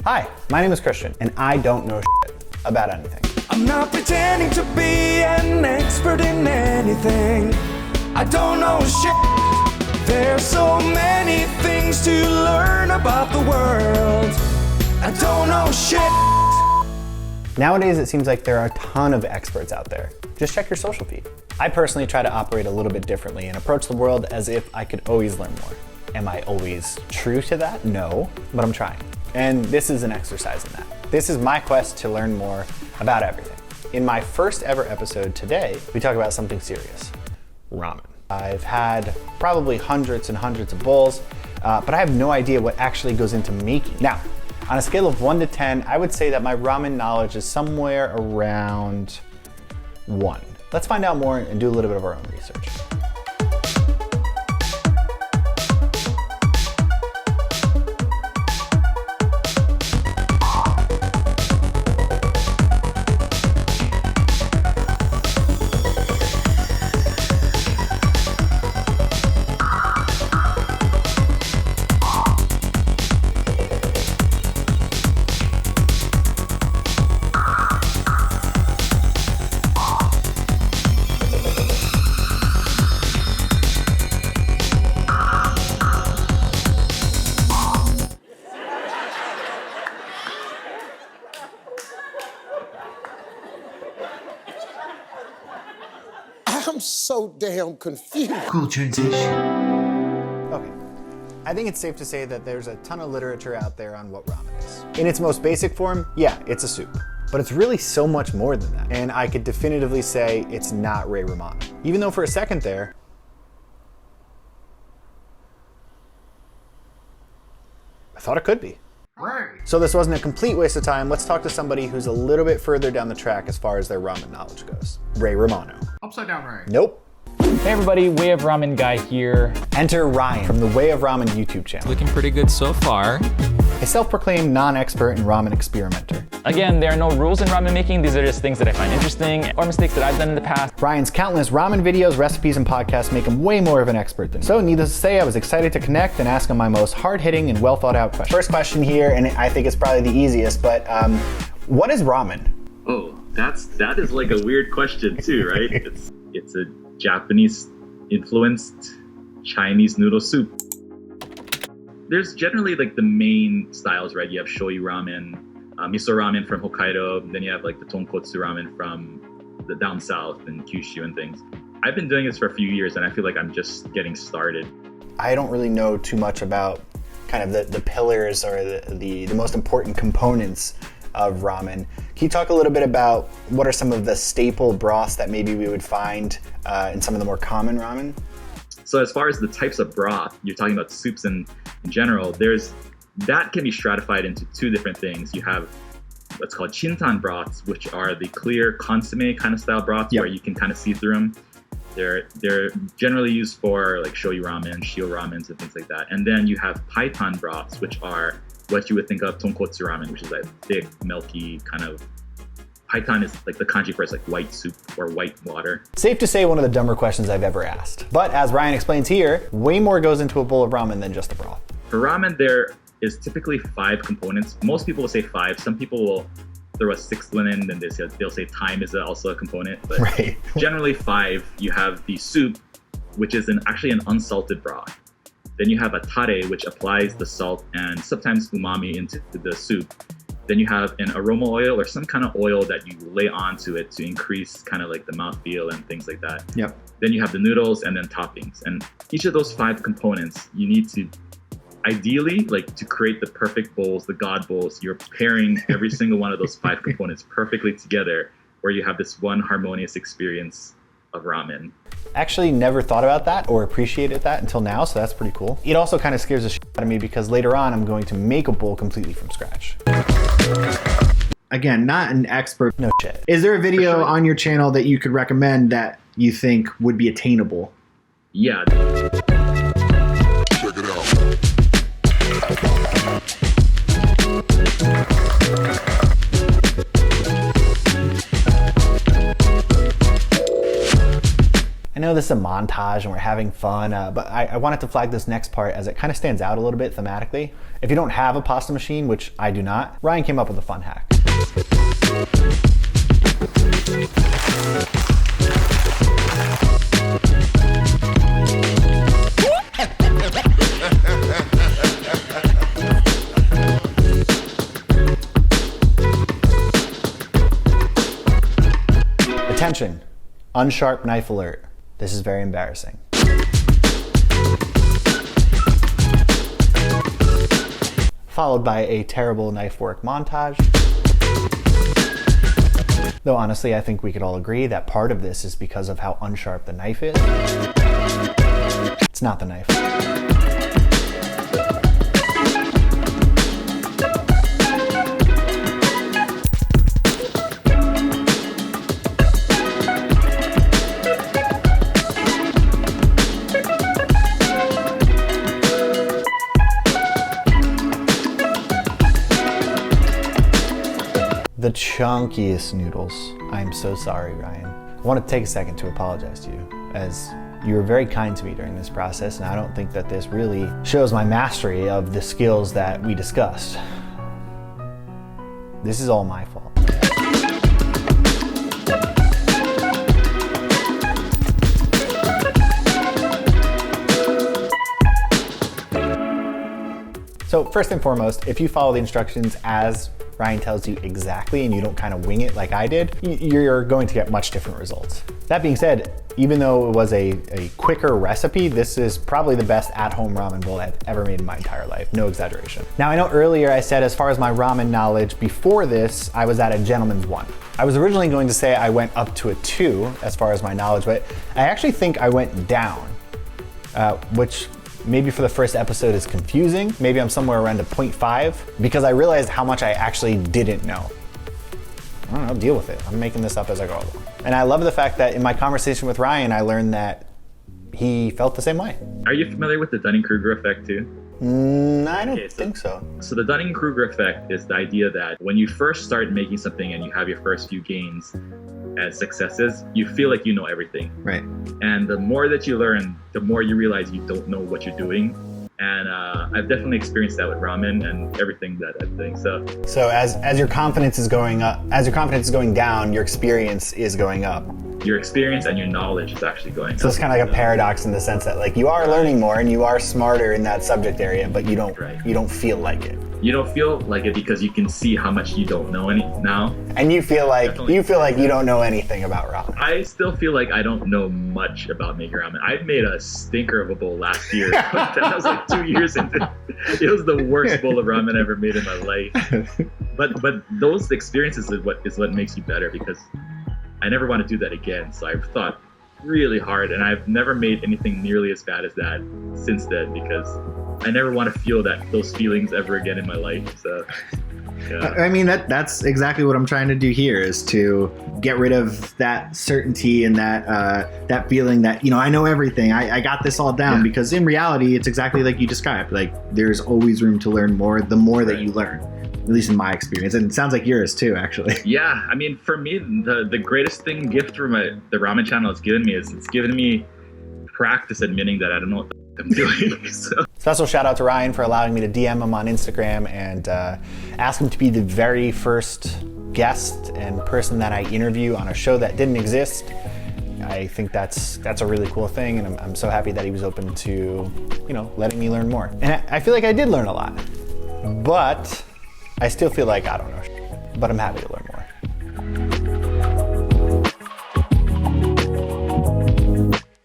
Hi, my name is Christian, and I don't know shit about anything. I'm not pretending to be an expert in anything. I don't know shit. There's so many things to learn about the world. I don't know shit. Nowadays, it seems like there are a ton of experts out there. Just check your social feed. I personally try to operate a little bit differently and approach the world as if I could always learn more. Am I always true to that? No, but I'm trying. And this is an exercise in that. This is my quest to learn more about everything. In my first ever episode today, we talk about something serious, ramen. I've had probably hundreds and hundreds of bowls, but I have no idea what actually goes into making. Now, on a scale of 1 to 10, I would say that my ramen knowledge is somewhere around 1. Let's find out more and do a little bit of our own research. I'm so damn confused. Cool transition. Okay, I think it's safe to say that there's a ton of literature out there on what ramen is. In its most basic form, yeah, it's a soup. But it's really so much more than that. And I could definitively say it's not Way Ramen. Even though for a second there, I thought it could be. Right. So this wasn't a complete waste of time. Let's talk to somebody who's a little bit further down the track as far as their ramen knowledge goes. Ray Romano. Upside down Ray. Nope. Hey everybody, Way of Ramen guy here. Enter Ryan from the Way of Ramen YouTube channel. Looking pretty good so far. A self-proclaimed non-expert and ramen experimenter. Again, there are no rules in ramen making. These are just things that I find interesting or mistakes that I've done in the past. Ryan's countless ramen videos, recipes, and podcasts make him way more of an expert than me. So needless to say, I was excited to connect and ask him my most hard-hitting and well-thought-out question. First question here, and I think it's probably the easiest, but what is ramen? Oh, that is like a weird question too, right? It's a Japanese influenced Chinese noodle soup. There's generally like the main styles, right? You have shoyu ramen, misoramen from Hokkaido, then you have like the tonkotsu from the down south and Kyushu and things. I've been doing this for a few years and I feel like I'm just getting started. I don't really know too much about kind of the pillars or the most important components of ramen. Can you talk a little bit about what are some of the staple broths that maybe we would find in some of the more common ramen? So as far as the types of broth, you're talking about soups in general, that can be stratified into two different things. You have what's called chintan broths, which are the clear consomme kind of style broths. Yep. Where you can kind of see through them. They're generally used for like shoyu ramen, shio ramens, and things like that. And then you have paitan broths, which are what you would think of tonkoturamen, which is like thick, milky kind of. Paitan is like the kanji for it's like white soup or white water. Safe to say one of the dumber questions I've ever asked. But as Ryan explains here, way more goes into a bowl of ramen than just the broth. For ramen, there is typically 5 components. Most people will say 5. Some people will throw a 6th one in, then they'll say thyme is also a component. But right. Generally 5, you have the soup, which is actually an unsalted broth. Then you have a tare, which applies the salt and sometimes umami into the soup. Then you have an aroma oil or some kind of oil that you lay onto it to increase kind of like the mouthfeel and things like that. Yep. Then you have the noodles and then toppings. And each of those 5 components, you need to ideally, like to create the perfect bowls, the God bowls, you're pairing every single one of those 5 components perfectly together where you have this one harmonious experience of ramen. Actually never thought about that or appreciated that until now, so that's pretty cool. It also kind of scares the shit out of me because later on I'm going to make a bowl completely from scratch. Again, not an expert, no shit. Is there a video on your channel that you could recommend that you think would be attainable? Yeah. Check it out. I know this a montage and we're having fun, but I wanted to flag this next part as it kind of stands out a little bit thematically. If you don't have a pasta machine, which I do not, Ryan came up with a fun hack. Attention, unsharp knife alert. This is very embarrassing. Followed by a terrible knife work montage. Though honestly, I think we could all agree that part of this is because of how unsharp the knife is. It's not the knife. The chunkiest noodles. I'm so sorry, Ryan. I want to take a second to apologize to you, as you were very kind to me during this process, and I don't think that this really shows my mastery of the skills that we discussed. This is all my fault. So first and foremost, if you follow the instructions as Ryan tells you exactly and you don't kind of wing it like I did, you're going to get much different results. That being said, even though it was a quicker recipe, this is probably the best at-home ramen bowl I've ever made in my entire life, no exaggeration. Now I know earlier I said as far as my ramen knowledge before this, I was at a gentleman's 1. I was originally going to say I went up to a 2 as far as my knowledge, but I actually think I went down, which maybe for the first episode is confusing. Maybe I'm somewhere around a 0.5 because I realized how much I actually didn't know. I don't know, deal with it. I'm making this up as I go along. And I love the fact that in my conversation with Ryan, I learned that he felt the same way. Are you familiar with the Dunning-Kruger effect too? I don't think so. So the Dunning-Kruger effect is the idea that when you first start making something and you have your first few gains as successes, you feel like you know everything. Right. And the more that you learn, the more you realize you don't know what you're doing. And I've definitely experienced that with ramen and everything that I think. So as your confidence is going up, as your confidence is going down, your experience is going up. Your experience and your knowledge is actually going up. So it's kind of like a paradox in the sense that like you are learning more and you are smarter in that subject area, but you don't feel like it. You don't feel like it because you can see how much you don't know now. And you feel like you don't know anything about ramen. I still feel like I don't know much about making ramen. I made a stinker of a bowl last year. That was like 2 years into it. It was the worst bowl of ramen I ever made in my life. But those experiences is what makes you better, because I never want to do that again. So I've thought really hard, and I've never made anything nearly as bad as that since then, because I never want to feel those feelings ever again in my life. So yeah. I mean, that's exactly what I'm trying to do here, is to get rid of that certainty and that feeling that, I know everything. I got this all down, because in reality, it's exactly like you described. Like, there's always room to learn more the more that you learn, at least in my experience. And it sounds like yours too, actually. Yeah, I mean, for me, the greatest gift from the ramen channel has given me is it's given me practice admitting that I don't know what I'm doing. So. Special shout out to Ryan for allowing me to DM him on Instagram and ask him to be the very first guest and person that I interview on a show that didn't exist. I think that's a really cool thing, and I'm so happy that he was open to, letting me learn more. And I feel like I did learn a lot, but I still feel like I don't know, but I'm happy to learn.